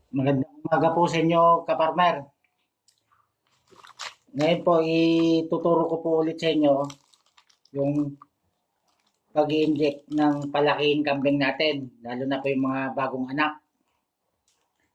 Magandang umaga po sa inyo, kaparmer. Ngayon po, ituturo ko po ulit sa inyo yung pag-i-inject ng palaking kambing natin, lalo na po yung mga bagong anak.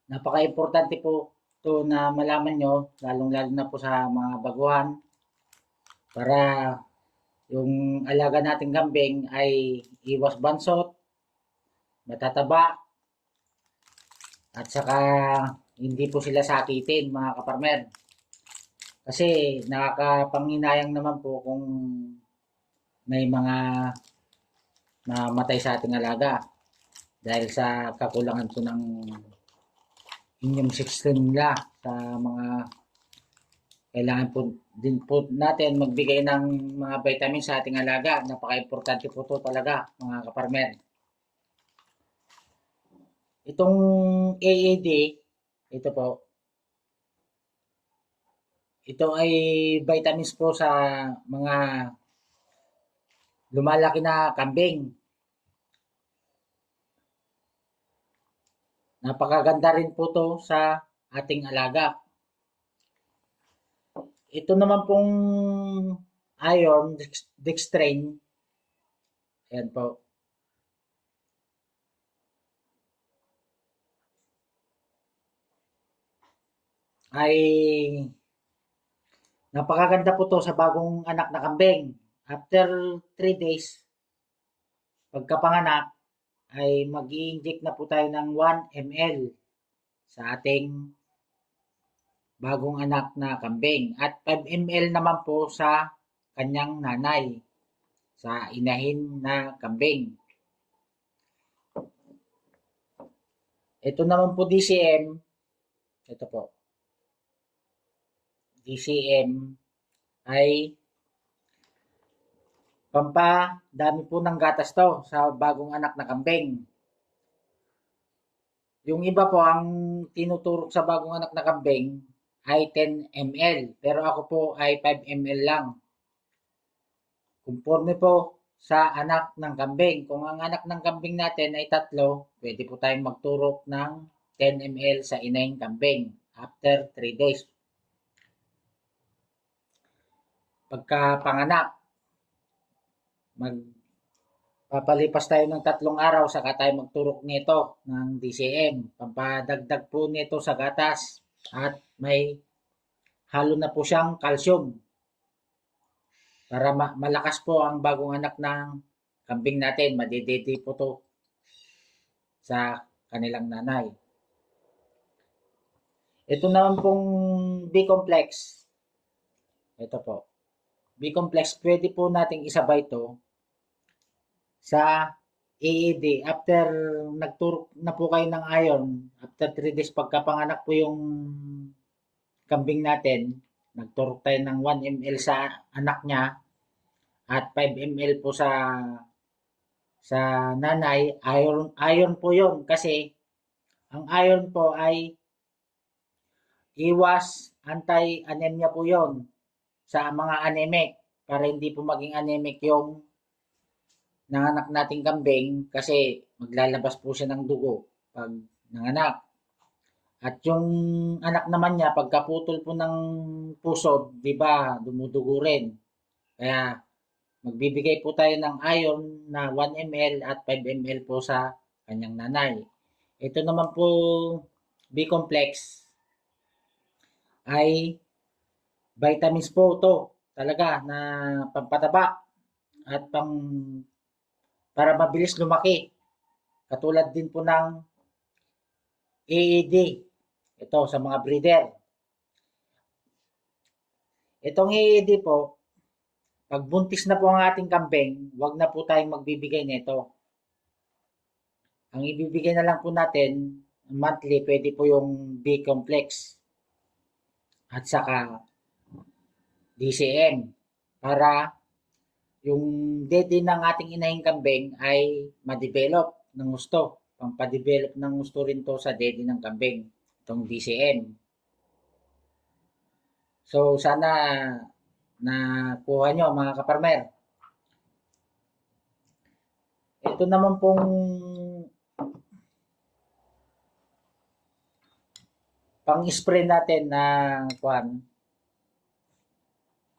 Napaka-importante po to na malaman nyo, lalong-lalo na po sa mga baguhan, para yung alaga nating kambing ay iwas bansot, matataba, at saka hindi po sila sakitin, mga kaparmer. Kasi nakakapanginayang naman po kung may mga namatay sa ating alaga dahil sa kakulangan po ng immune system nila sa mga kailangan po din po natin magbigay ng mga vitamins sa ating alaga. Napaka-importante po to talaga, mga kaparmer. Itong AAD, ito po, ito ay vitamins po sa mga lumalaki na kambing. Napakaganda rin po to sa ating alaga. Ito naman pong iron dextrane, ayan po, ay napakaganda po to sa bagong anak na kambing. After 3 days, pagkapanganak, ay mag-i-inject na po tayo ng 1 ml sa ating bagong anak na kambing. At 5 ml naman po sa kanyang nanay, sa inahin na kambing. Ito naman po DCM, ito po, DCM ay dami po ng gatas to sa bagong anak na kambing. Yung iba po, ang tinuturok sa bagong anak na kambing ay 10 ml. Pero ako po ay 5 ml lang. Conforme po sa anak ng kambing. Kung ang anak ng kambing natin ay tatlo, pwede po tayong magturok ng 10 ml sa inahing kambing after 3 days. Pagka panganak, papalipas tayo ng 3 araw saka tayo magturok nito ng DCM. Pampadagdag po nito sa gatas at may halo na po siyang calcium para malakas po ang bagong anak ng kambing natin. Madididi po to sa kanilang nanay. Ito naman pong B-complex. Ito po. B-complex, pwede po nating isabay to sa AED. After nagturok na po kayo ng iron, after 3 days pagkapanganak po yung kambing natin, nagturok tayo ng 1 ml sa anak niya at 5 ml po sa nanay. Iron po yon kasi ang iron po ay iwas anti-anemia po yon sa mga anemic para hindi po maging anemic yung nanganak nating kambing kasi maglalabas po siya ng dugo pag nanganak. At yung anak naman niya, pagkaputol po ng pusod, di ba, dumudugo rin. Kaya magbibigay po tayo ng iron na 1 ml at 5 ml po sa kanyang nanay. Ito naman po B-complex ay vitamins po to talaga na pampataba at para mabilis lumaki. Katulad din po ng AED. Ito sa mga breeder. Itong AED po, pag buntis na po ang ating kambing, wag na po tayong magbibigay nito. Ang ibibigay na lang po natin, monthly, pwede po yung B-complex at saka DCM para yung dede ng ating inahing kambing ay ma-develop ng gusto. Pampadevelop ng gusto rin to sa dede ng kambing, itong DCM. So, sana nakuha nyo mga kaparmer. Ito naman pong pang-spray natin na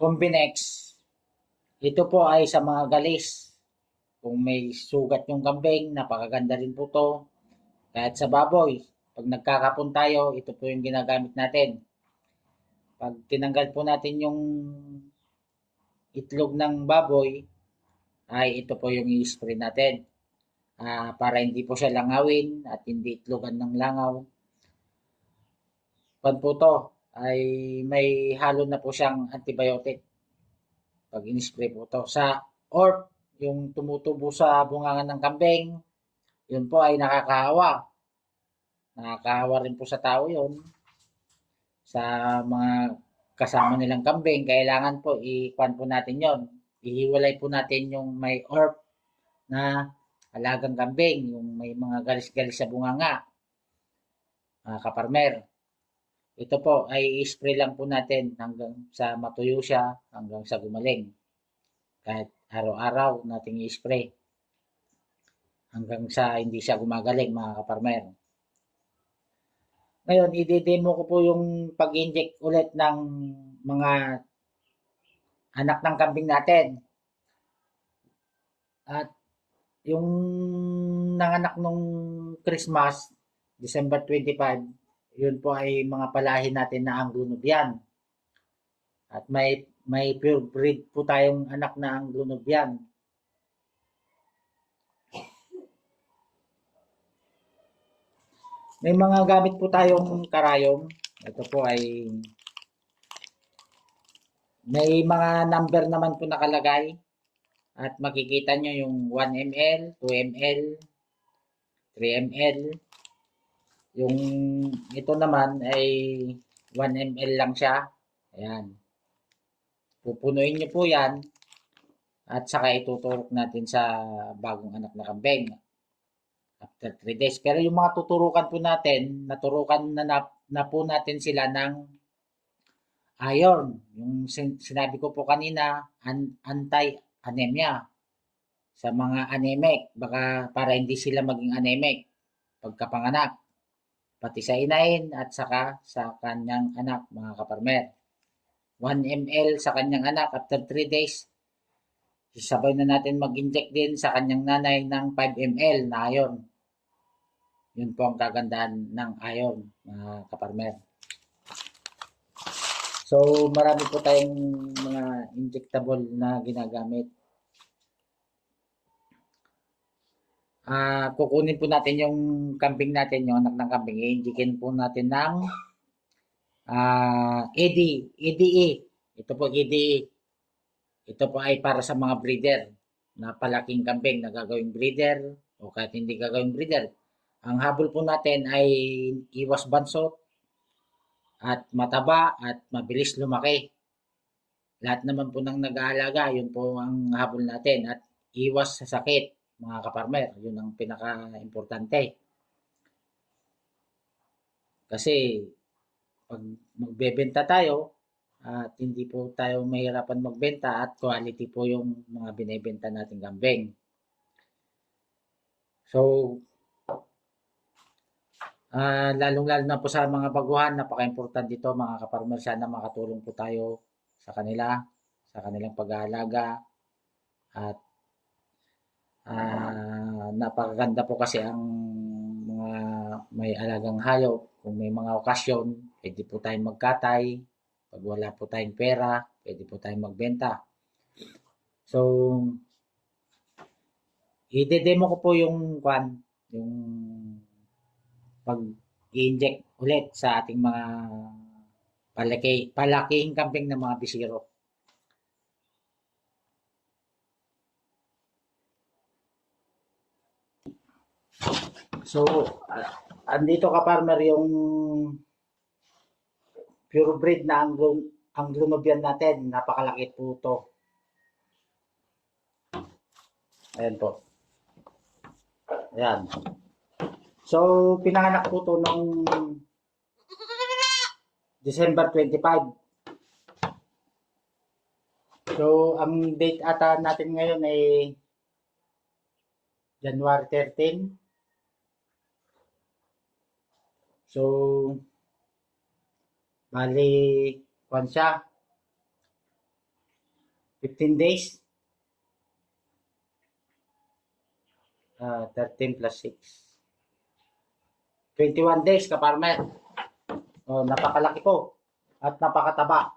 Combinex. Ito po ay sa mga galis. Kung may sugat yung kambing, napakaganda rin po to. Kahit sa baboy, pag nagkakapon tayo, ito po yung ginagamit natin. Pag tinanggal po natin yung itlog ng baboy, ay ito po yung i-spray natin. Para hindi po siya langawin at hindi itlogan ng langaw. Pag po to, ay may halo na po siyang antibiotic. Pag in-spray po to. Sa orb, yung tumutubo sa bungangan ng kambing, yun po ay nakakahawa. Nakakahawa rin po sa tao yun. Sa mga kasama nilang kambing, kailangan po i-kwan po natin yon. Ihiwalay po natin yung may orb na alagang kambing, yung may mga galis-galis sa bunganga, mga kaparmer. Ito po ay i-spray lang po natin hanggang sa matuyo siya, hanggang sa gumaling. Kahit araw-araw nating i-spray hanggang sa hindi siya gumagaling, mga kaparmer. Ngayon, i-demo ko po yung pag-inject ulit ng mga anak ng kambing natin. At yung nanganak nung Christmas, December 25, yun po ay mga palahin natin na Anglo-Nubian. At may pure breed po tayong anak na Anglo-Nubian. May mga gamit po tayong karayom. Ito po ay may mga number naman po nakalagay. At makikita nyo yung 1 ml, 2 ml, 3 ml. Yung ito naman ay 1 ml lang siya. Ayan. Pupunuin nyo po yan. At saka ituturok natin sa bagong anak na kambing. After 3 days. Pero yung mga tuturukan po natin, naturukan na po natin sila ng iron. Yung sinabi ko po kanina, anti-anemia. Sa mga anemic, baka para hindi sila maging anemic pagkapanganak. Pati sa inahin at saka sa kanyang anak, mga kaparmer. 1 ml sa kanyang anak after 3 days. Sabay na natin mag-inject din sa kanyang nanay ng 5 ml na iron. Yun po ang kagandahan ng iron, mga kaparmer. So, marami po tayong mga injectable na ginagamit. Kukunin po natin yung kambing natin, yung anak ng kambing. I-injectin po natin ng EDE. Ito po EDE. Ito po ay para sa mga breeder na palaking kambing na gagawing breeder o kahit hindi gagawing breeder. Ang habol po natin ay iwas bansot at mataba at mabilis lumaki. Lahat naman po ng nag-aalaga, yun po ang habol natin at iwas sa sakit, mga kaparmer. Yun ang pinaka-importante. Kasi pag magbebenta tayo at hindi po tayo mahirapan magbenta at quality po yung mga binebenta nating kambing. So, lalong-lalo na po sa mga baguhan, napaka-importante dito, mga kaparmer. Sana makatulong po tayo sa kanila, sa kanilang pag-aalaga. At napakaganda po kasi ang mga may alagang hayop. Kung may mga okasyon, pwede po tayong magkatay. Pag wala po tayong pera, pwede po tayong magbenta. So, i-demo ko po yung pag-inject ulit sa ating mga palakihing kambing ng mga bisiro. So, andito ka farmer yung pure breed na Anglo-Nubian natin. Napakalaki po ito. Ayan po. Ayan. So, pinanganak po ito noong December 25. So, ang date ata natin ngayon ay January 13. 13. So, Bali, kwan siya, 15 days. 13 plus 6. 21 days, kaparmer. Oh, napakalaki po. At napakataba.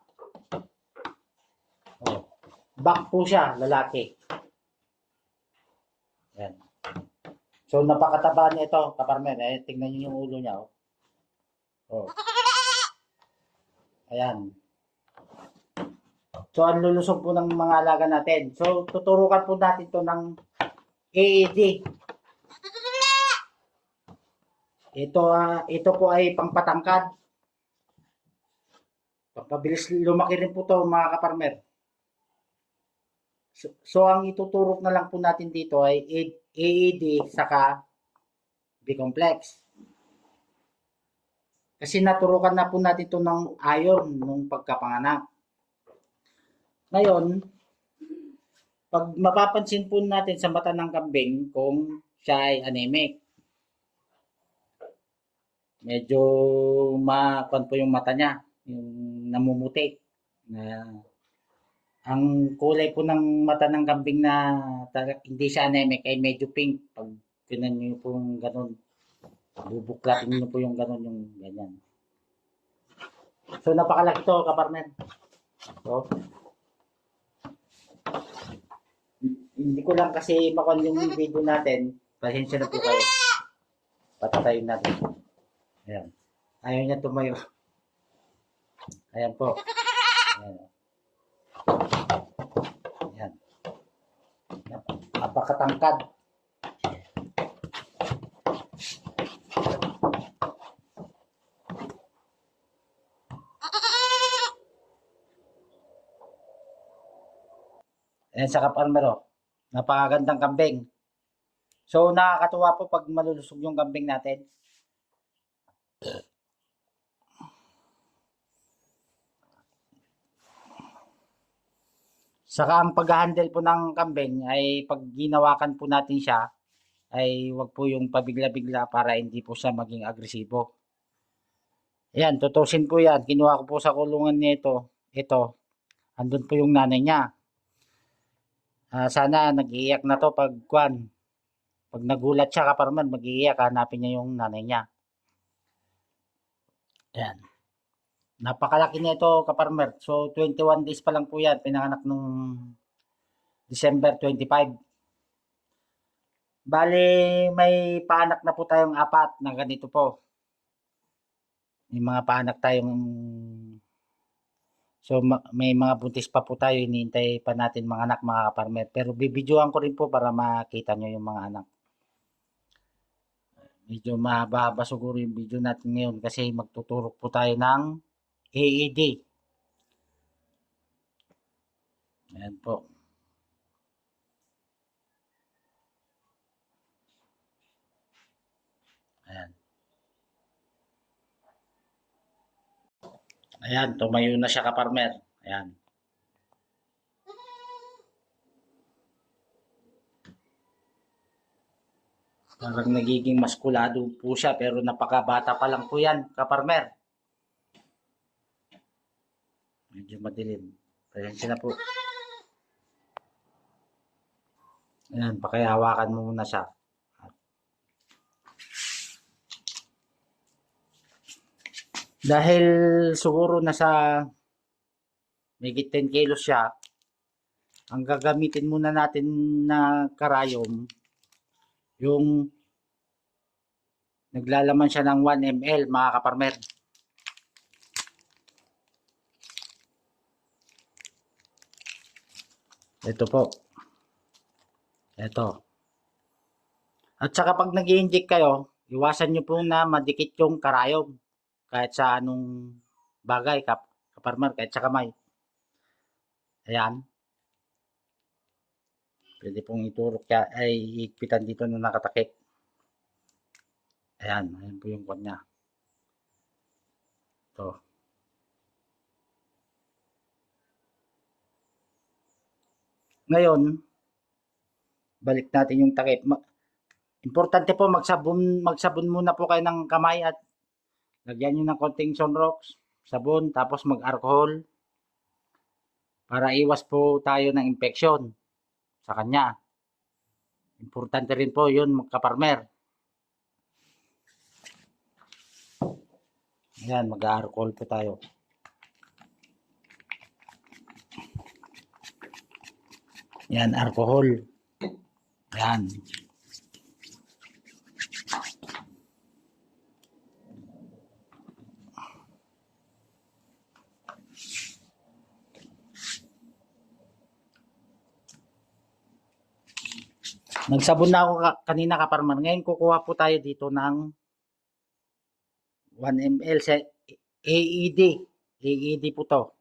Oh. Back po siya, lalaki. Yan. So, napakataba niya ito, kaparmer. Tingnan niyo yung ulo niya. Oh. Ayan. So, ang lulusog po ng mga alaga natin. So, tuturukan po natin to ng AED. Ito po ay pangpatangkad. Pagpabilis lumaki rin po to mga kaparmer. So, ang ituturok na lang po natin dito ay AED saka B-complex. Kasi naturukan na po natin to ng iron nung pagkapanganak. Ngayon, pag mapapansin po natin sa mata ng kambing kung siya ay anemic. Medyo makon po yung mata niya, yung namumuti. Ang kulay po ng mata ng kambing na hindi siya anemic ay medyo pink. Pag tinan niyo po yung ganun, bubuklatin niyo po yung ganun, yung ganyan. So, napakalaki to, kaparmen. So, hindi ko lang kasi makon yung video natin. Pasensya na po kayo. Patatayin natin. Ayan. Ayaw niya tumayo. Ayan po. Ayan. Ayan. Napakatangkad. Ayan sa kaparmero. Napakagandang kambing. So, nakakatuwa po pag malulusog yung kambing natin. Saka ang pag-handle po ng kambing ay pag ginawakan po natin siya, ay wag po yung pabigla-bigla para hindi po siya maging agresibo. Ayan, tutusin po yan. Kinuha ko po sa kulungan nito. Ito, andun po yung nanay niya. Sana nag-iiyak na to pag nagulat siya kaparman, mag-iiyak, hanapin niya yung nanay niya. Ayan. Napakalaki nito kaparmer. So, 21 days pa lang po yan. Pinanganak nung December 25. Bali, may paanak na po tayong 4 na ganito po. May mga paanak tayong so may mga buntis pa po tayo, hinihintay pa natin mga anak mga kaparmer. Pero bibidyoan ko rin po para makita nyo yung mga anak. Medyo mahaba siguro yung video natin ngayon kasi magtuturok po tayo ng AED. Ayan po. Ayan. Ayan, tumayo na siya kaparmer. Ayan. Parang nagiging maskulado po siya pero napakabata pa lang po yan kaparmer. Medyo madilim. Pasensya na po. Ayan, pakihawakan mo muna siya. Dahil siguro nasa higit 10 kilos siya, ang gagamitin muna natin na karayom, yung naglalaman siya ng 1 ml mga kaparmer. Ito po. Ito. At saka pag nag-i-inject kayo, iwasan nyo po na madikit yung karayom. Kahit sa anong bagay, kaparmer, kahit sa kamay. Ayan. Pwede pong iturok siya, ay higpitan dito na nakatakip. Ayan, ayan po yung kwan niya. Ito. Ngayon, balik natin yung takip. Importante po magsabon muna po kayo ng kamay at lagyan nyo ng konting sunrocks. sabon, tapos mag-alcohol para iwas po tayo ng infeksyon sa kanya. Importante rin po yun, kaparmer. Ayan, mag-alcohol po tayo. Yan, alcohol. Yan. Nagsabon na ako kanina, kaparmer. Ngayon kukuha po tayo dito ng 1 ml sa AED. AED po to.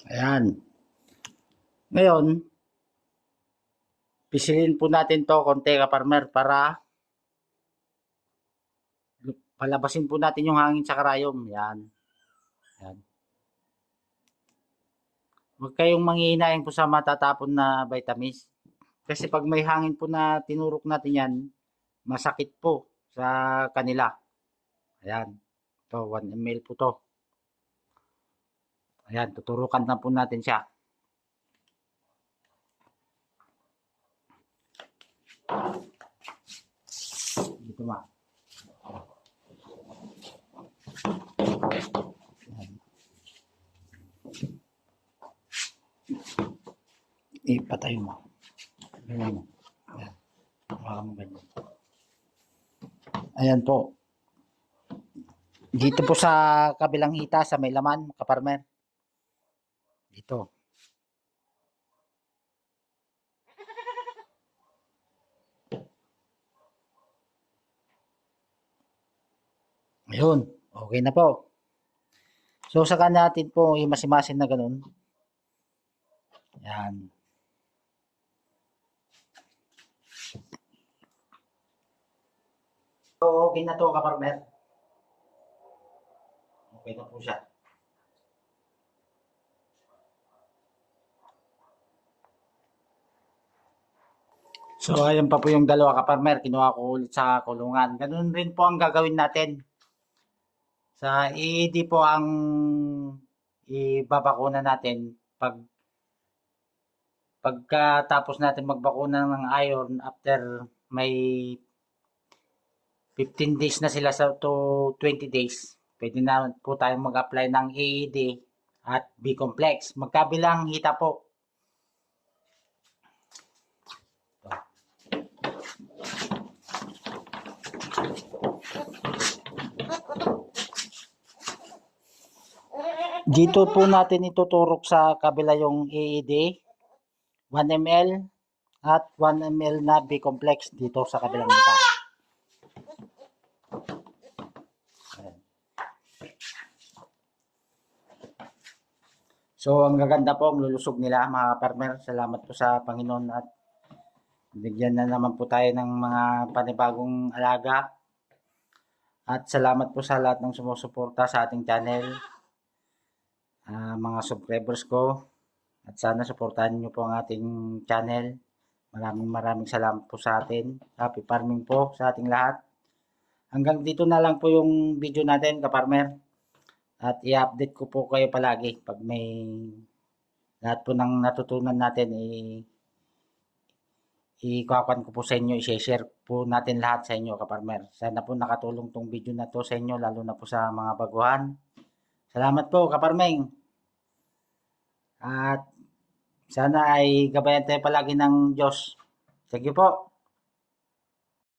Ayan. Ngayon, pisilin po natin to konti, kaparmer, para palabasin po natin yung hangin sa karayom. Yan. Yan. Huwag kayong manghihinayang po sa matatapon na vitamins. Kasi pag may hangin po na tinurok natin yan, masakit po sa kanila. Ayan. Ito, 1 ml po to. Ayan, tuturukan na po natin siya. Dito ma. Ipatay mo. Ganyan mo. Ayan. Baka mo ganyan. Ayan po. Dito po sa kabilang hita, sa may laman, kaparmer. Dito. Ayun. Okay na po. So, saka natin po imasimasin na ganun. Yan. So, okay na to, kaparmer. Okay na po siya. So, ayan pa po yung dalawa, kaparmer. Kinuha ko ulit sa kulungan. Ganun rin po ang gagawin natin. Sa EED po ang ibabakuna natin pagkatapos natin magbakuna ng iron after may 15 days na sila to 20 days. Pwede na po tayong mag-apply ng AED at B-complex. Magkabilang hita po. Dito po natin ituturok sa kabila yung AED, 1 ml at 1 ml na B-complex dito sa kabilang hita. So, ang gaganda po ang lulusog nila, mga farmer. Salamat po sa Panginoon at bigyan na naman po tayo ng mga panibagong alaga. At salamat po sa lahat ng sumusuporta sa ating channel, mga subscribers ko. At sana suportahan niyo po ang ating channel. Maraming salamat po sa atin. Happy farming po sa ating lahat. Hanggang dito na lang po yung video natin, kaparmer. At i-update ko po kayo palagi pag may lahat po ng natutunan natin, i-kukuhan ko po sa inyo, i-share po natin lahat sa inyo, kaparmer. Sana po nakatulong tong video na to sa inyo, lalo na po sa mga baguhan. Salamat po, kaparmeng. At sana ay gabayan tayo palagi ng Diyos. Sige po.